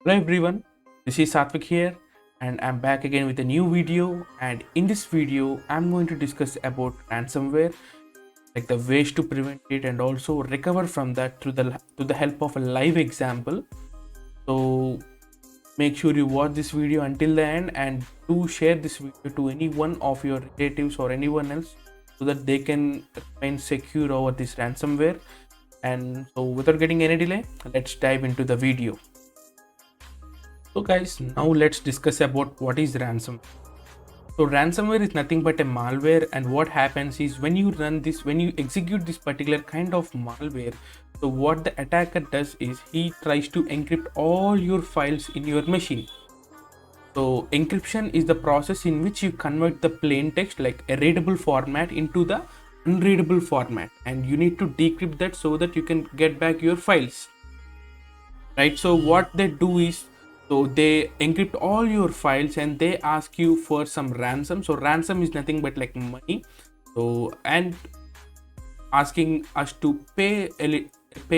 Hello everyone, this is Satvik here and I'm back again with a new video, and in this video I'm going to discuss about ransomware, like the ways to prevent it and also recover from that through the help of a live example. So make sure you watch this video until the end and do share this video to any one of your relatives or anyone else so that they can remain secure over this ransomware. And so without getting any delay, let's dive into the video. So guys, now let's discuss about what is ransomware. So ransomware is nothing but a malware, and what happens is when you execute this particular kind of malware, so what the attacker does is he tries to encrypt all your files in your machine. So encryption is the process in which you convert the plain text, like a readable format, into the unreadable format, and you need to decrypt that so that you can get back your files, right? So what they do is, so they encrypt all your files and they ask you for some ransom. So ransom is nothing but like money, so and asking us to pay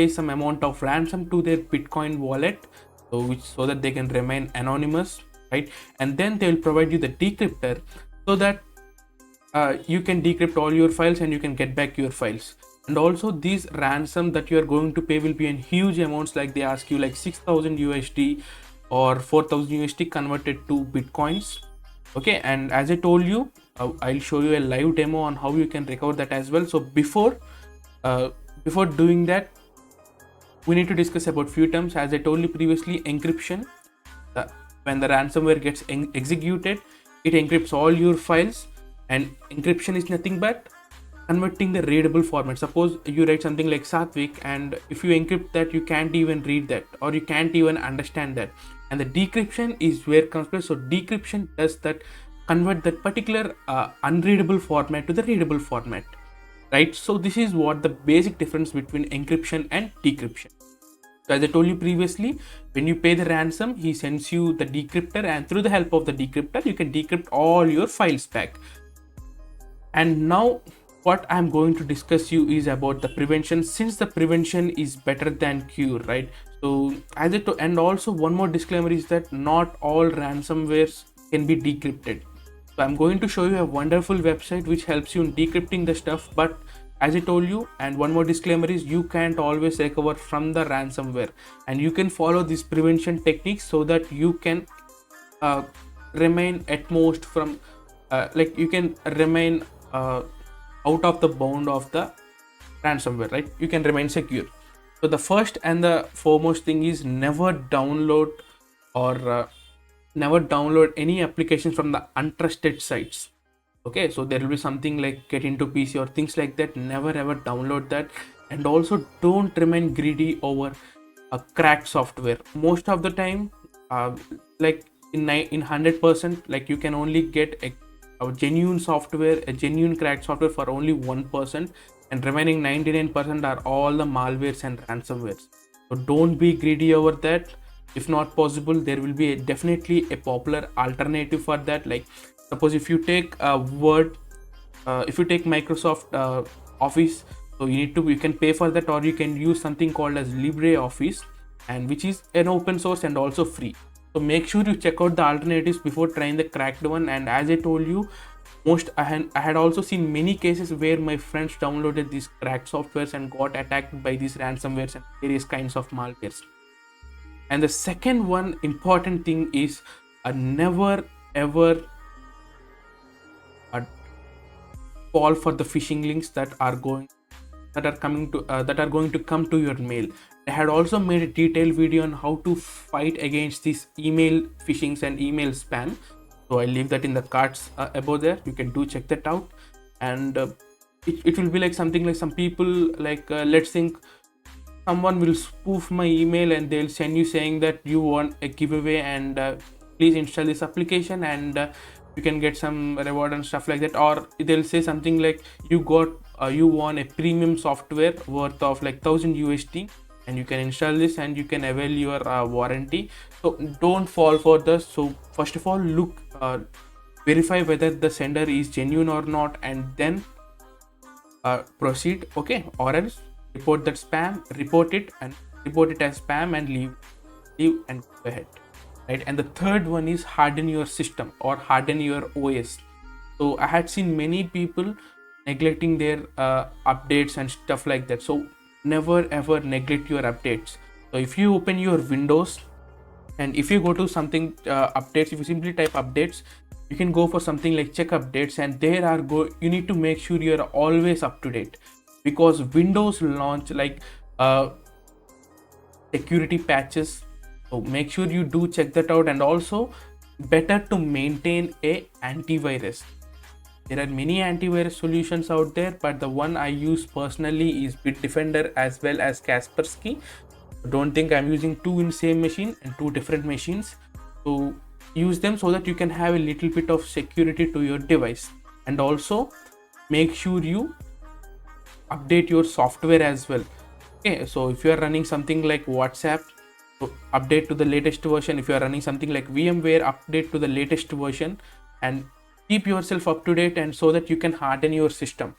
some amount of ransom to their Bitcoin wallet, so that they can remain anonymous, right? And then they will provide you the decryptor so that you can decrypt all your files and you can get back your files. And also these ransom that you are going to pay will be in huge amounts, like they ask you like 6,000 USD or 4,000 USD converted to Bitcoins. Okay, and as I told you, I'll show you a live demo on how you can recover that as well. So before doing that, we need to discuss about few terms. As I told you previously, encryption, when the ransomware gets executed, it encrypts all your files, and encryption is nothing but converting the readable format. Suppose you write something like Satvik, and if you encrypt that, you can't even read that or you can't even understand that. And the decryption is where comes from. So decryption does that, convert that particular unreadable format to the readable format, right? So this is what the basic difference between encryption and decryption. So as I told you previously, when you pay the ransom, he sends you the decryptor, and through the help of the decryptor, you can decrypt all your files back. And now what I'm going to discuss you is about the prevention, since the prevention is better than cure, right? So and also one more disclaimer is that not all ransomwares can be decrypted. So I'm going to show you a wonderful website which helps you in decrypting the stuff, but as I told you, and one more disclaimer is, you can't always recover from the ransomware, and you can follow these prevention techniques so that you can remain at most from like you can remain out of the bound of the ransomware, right? You can remain secure. So the first and the foremost thing is never download any applications from the untrusted sites. Okay, so there will be something like Get Into PC or things like that. Never ever download that. And also don't remain greedy over a cracked software. Most of the time, like in 100%, like you can only get a genuine software, a genuine cracked software for only 1%, and remaining 99% are all the malwares and ransomwares. So don't be greedy over that. If not possible, there will be definitely a popular alternative for that. Like suppose if you take Word, if you take Microsoft Office, so you can pay for that, or you can use something called as LibreOffice, and which is an open source and also free. So make sure you check out the alternatives before trying the cracked one. And as I told you, I had also seen many cases where my friends downloaded these cracked softwares and got attacked by these ransomwares and various kinds of malwares. And the second one important thing is never ever fall for the phishing links that are going to come to your mail. I had also made a detailed video on how to fight against these email phishings and email spam. So I'll leave that in the cards above there. You can do check that out. And it will be like something like, some people like let's think someone will spoof my email and they'll send you saying that you want a giveaway, and please install this application and you can get some reward and stuff like that. Or they'll say something like you won a premium software worth of like 1,000 USD, and you can install this and you can avail your warranty. So don't fall for this. So first of all, look, verify whether the sender is genuine or not, and then proceed. Okay, or else report that spam, report it as spam and leave. leave and go ahead, right? And the third one is harden your system or harden your OS. So I had seen many people neglecting their updates and stuff like that. So never ever neglect your updates. So if you open your Windows and if you go to something updates, if you simply type updates, you can go for something like check updates, and there are you need to make sure you're always up to date, because Windows launch like security patches. So make sure you do check that out. And also better to maintain a antivirus. There are many antivirus solutions out there, but the one I use personally is Bitdefender as well as Kaspersky. Don't think I'm using two in same machine and two different machines. So use them so that you can have a little bit of security to your device. And also make sure you update your software as well. Okay, so if you are running something like WhatsApp, so update to the latest version. If you are running something like VMware, update to the latest version, and keep yourself up to date, and so that you can harden your system.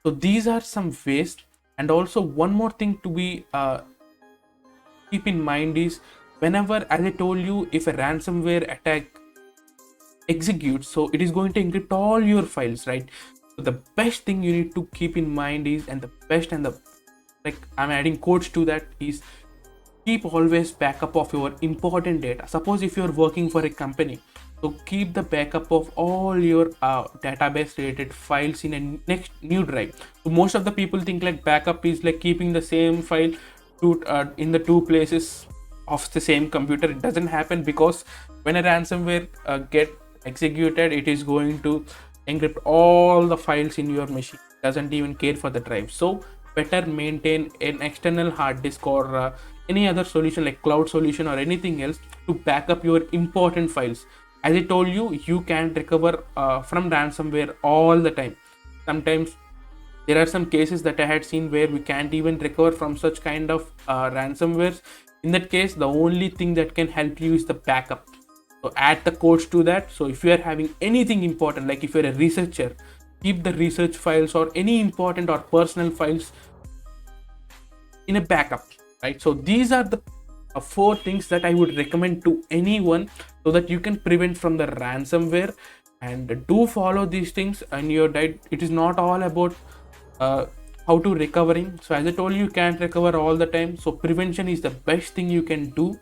So these are some ways. And also one more thing to be keep in mind is, whenever, as I told you, if a ransomware attack executes, so it is going to encrypt all your files, right? So the best thing you need to keep in mind is, and the best and the like I'm adding quotes to that, is keep always backup of your important data. Suppose if you're working for a company, so keep the backup of all your database related files in a next new drive. So most of the people think like backup is like keeping the same file in the two places of the same computer. It doesn't happen, because when a ransomware get executed, it is going to encrypt all the files in your machine. It doesn't even care for the drive. So better maintain an external hard disk or any other solution like cloud solution or anything else to back up your important files. As I told you, you can recover from ransomware all the time. Sometimes there are some cases that I had seen where we can't even recover from such kind of ransomwares. In that case, the only thing that can help you is the backup. So add the codes to that. So if you are having anything important, like if you're a researcher, keep the research files or any important or personal files in a backup, right? So these are the four things that I would recommend to anyone, so that you can prevent from the ransomware. And do follow these things in your diet. It is not all about how to recovering. So as I told you, can't recover all the time. So prevention is the best thing you can do,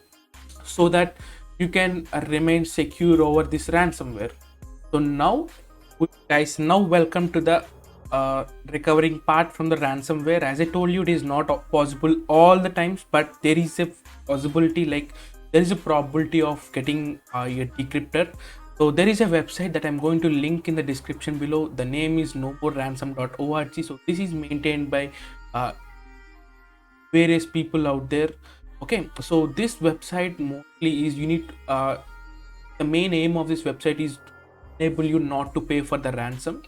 so that you can remain secure over this ransomware. So now guys, now welcome to the recovering part from the ransomware. As I told you, it is not possible all the times, but there is a possibility, like there is a probability of getting your decryptor. So there is a website that I'm going to link in the description below. The name is nomoreransom.org. So this is maintained by various people out there. Okay, so this website mostly is, you need the main aim of this website is to enable you not to pay for the ransom.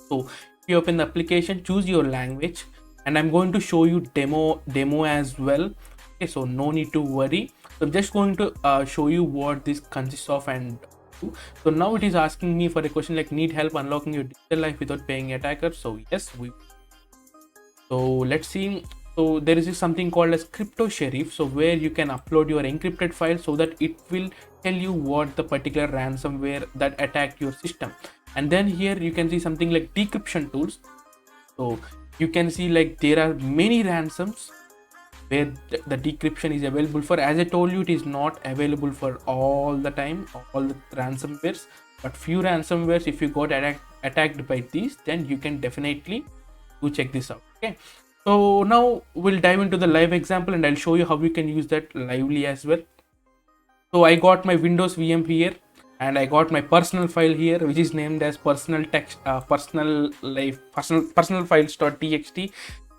So if you open the application, choose your language, and I'm going to show you demo as well. Okay, so no need to worry. So I'm just going to show you what this consists of and do. So now it is asking me for a question like, need help unlocking your digital life without paying attacker? So yes, so let's see. So there is something called as crypto sheriff, so where you can upload your encrypted file so that it will tell you what the particular ransomware that attacked your system. And then here you can see something like decryption tools. So you can see like there are many ransoms where the decryption is available for. As I told you, it is not available for all the time, all the ransomwares, but few ransomwares, if you got attacked by these, then you can definitely go check this out. Okay, so now we'll dive into the live example, and I'll show you how we can use that lively as well. So I got my Windows VM here, and I got my personal file here, which is named as personal files.txt,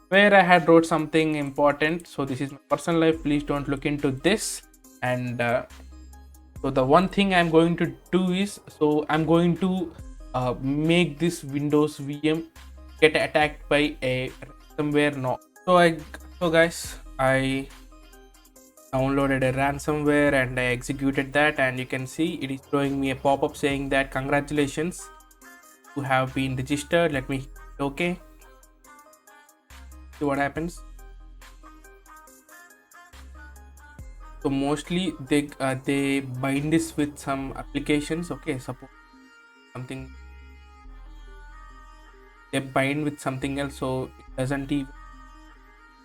where I had wrote something important. So this is my personal life, please don't look into this. And so the one thing I'm going to do is, so I'm going to make this Windows VM get attacked by a ransomware. No, so guys, I downloaded a ransomware and I executed that, and you can see it is showing me a pop-up saying that congratulations, you have been registered. Let me hit OK. See what happens. So mostly they bind this with some applications. Okay, suppose something, they bind with something else, so it doesn't even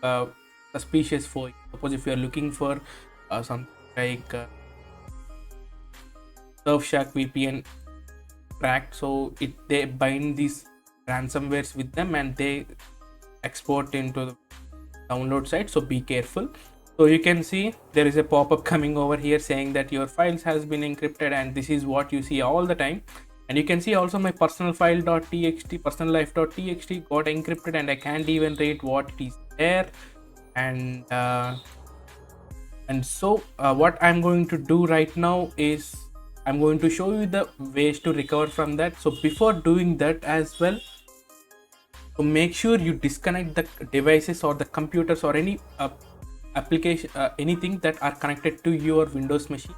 uh, suspicious for you. Suppose if you are looking for something like Surfshark VPN cracked, so they bind these ransomwares with them and they export into the download site. So be careful. So you can see there is a pop-up coming over here saying that your files has been encrypted, and this is what you see all the time. And you can see also my personal file.txt, personal life.txt got encrypted, and I can't even read what it is there. And so what I'm going to do right now is I'm going to show you the ways to recover from that. So before doing that as well, so make sure you disconnect the devices or the computers or any application, anything that are connected to your Windows machine,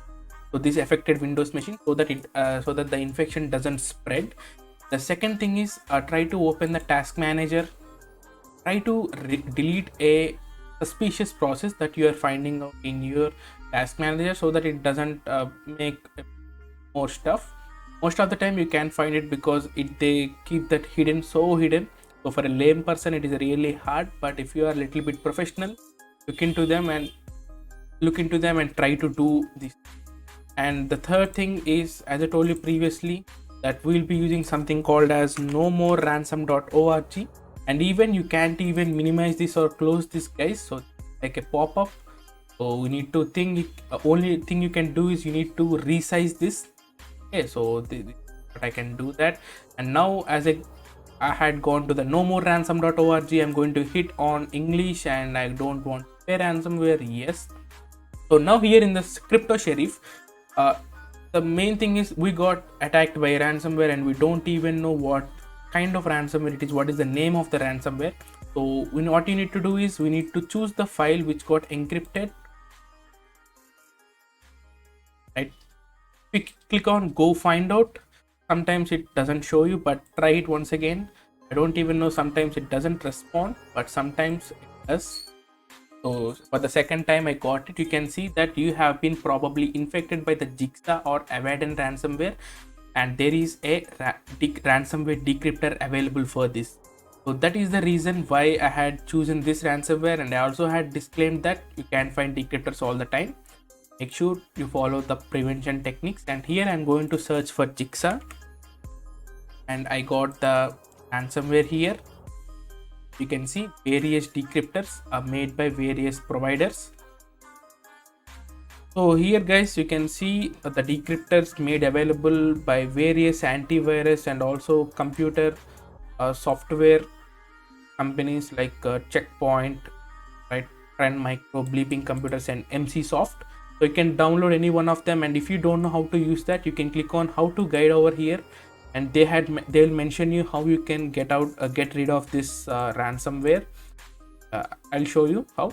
so this affected Windows machine, so that the infection doesn't spread. The second thing is try to open the task manager, try to delete a suspicious process that you are finding out in your task manager, so that it doesn't make more stuff. Most of the time you can find it because they keep that hidden, so hidden. So for a lame person it is really hard, but if you are a little bit professional, look into them and try to do this. And the third thing is, as I told you previously, that we'll be using something called as nomoreransom.org, and even you can't even minimize this or close this, guys. So like a pop-up, so we need to think only thing you can do is you need to resize this. Okay, so but I can do that. And now as I had gone to the nomoreransom.org, I'm going to hit on English, and I don't want to pay ransomware. Yes. So now here in the crypto sheriff, the main thing is we got attacked by ransomware, and we don't even know what kind of ransomware it is, what is the name of the ransomware. So what you need to do is we need to choose the file which got encrypted, right? We click on go find out. Sometimes it doesn't show you, but try it once again. I don't even know, sometimes it doesn't respond, but sometimes it does. So for the second time I got it. You can see that you have been probably infected by the Jigsaw or Avaden ransomware, and there is a ransomware decryptor available for this. So that is the reason why I had chosen this ransomware, and I also had disclaimed that you can find decryptors all the time. Make sure you follow the prevention techniques. And here I'm going to search for Jigsaw, and I got the ransomware here. You can see various decryptors are made by various providers. So here guys, you can see the decryptors made available by various antivirus and also computer software companies like Checkpoint, right, Trend Micro, Bleeping Computers, and MC Soft. So you can download any one of them, and if you don't know how to use that, you can click on how to guide over here, and they'll mention you how you can get rid of this ransomware. I'll show you how.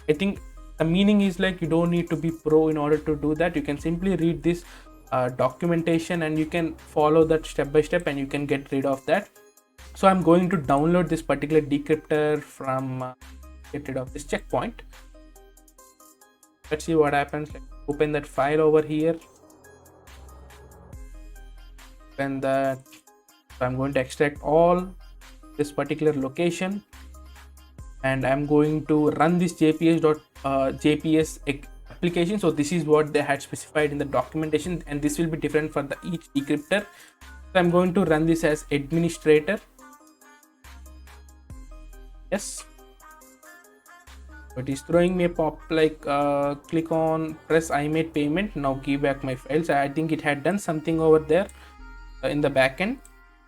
I think the meaning is like you don't need to be pro in order to do that. You can simply read this documentation, and you can follow that step by step, and you can get rid of that. So I'm going to download this particular decryptor from get rid of this Checkpoint. Let's see what happens. Let's open that file over here. And that, so I'm going to extract all this particular location, and I'm going to run this JPS application. So this is what they had specified in the documentation, and this will be different for each decryptor. So I'm going to run this as administrator. Yes. It is throwing me a pop like click on press I made payment, now give back my files. I think it had done something over there in the backend.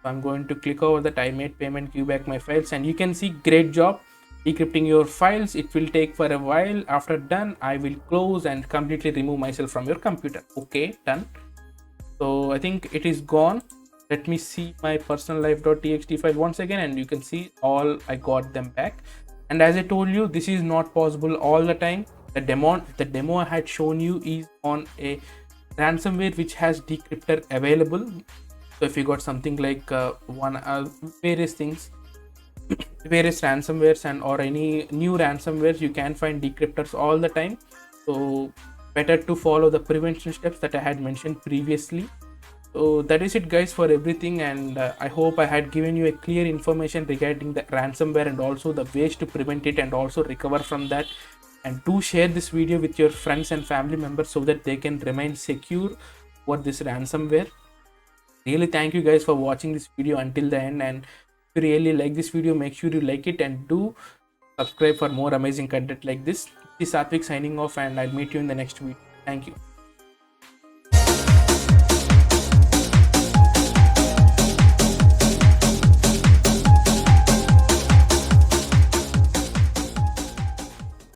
So I'm going to click over that I made payment, give back my files, and you can see great job decrypting your files. It will take for a while. After done, I will close and completely remove myself from your computer. Okay, done. So I think it is gone. Let me see my personal life.txt file once again, and you can see all I got them back. And as I told you, this is not possible all the time. The demo I had shown you is on a ransomware which has decryptor available. So if you got something like various things, various ransomwares and or any new ransomwares, you can find decryptors all the time. So better to follow the prevention steps that I had mentioned previously. So that is it guys for everything, and I hope I had given you a clear information regarding the ransomware and also the ways to prevent it and also recover from that. And do share this video with your friends and family members so that they can remain secure for this ransomware. Really thank you guys for watching this video until the end, and if you really like this video, make sure you like it and do subscribe for more amazing content like this. This is Satvik signing off, and I'll meet you in the next video. Thank you.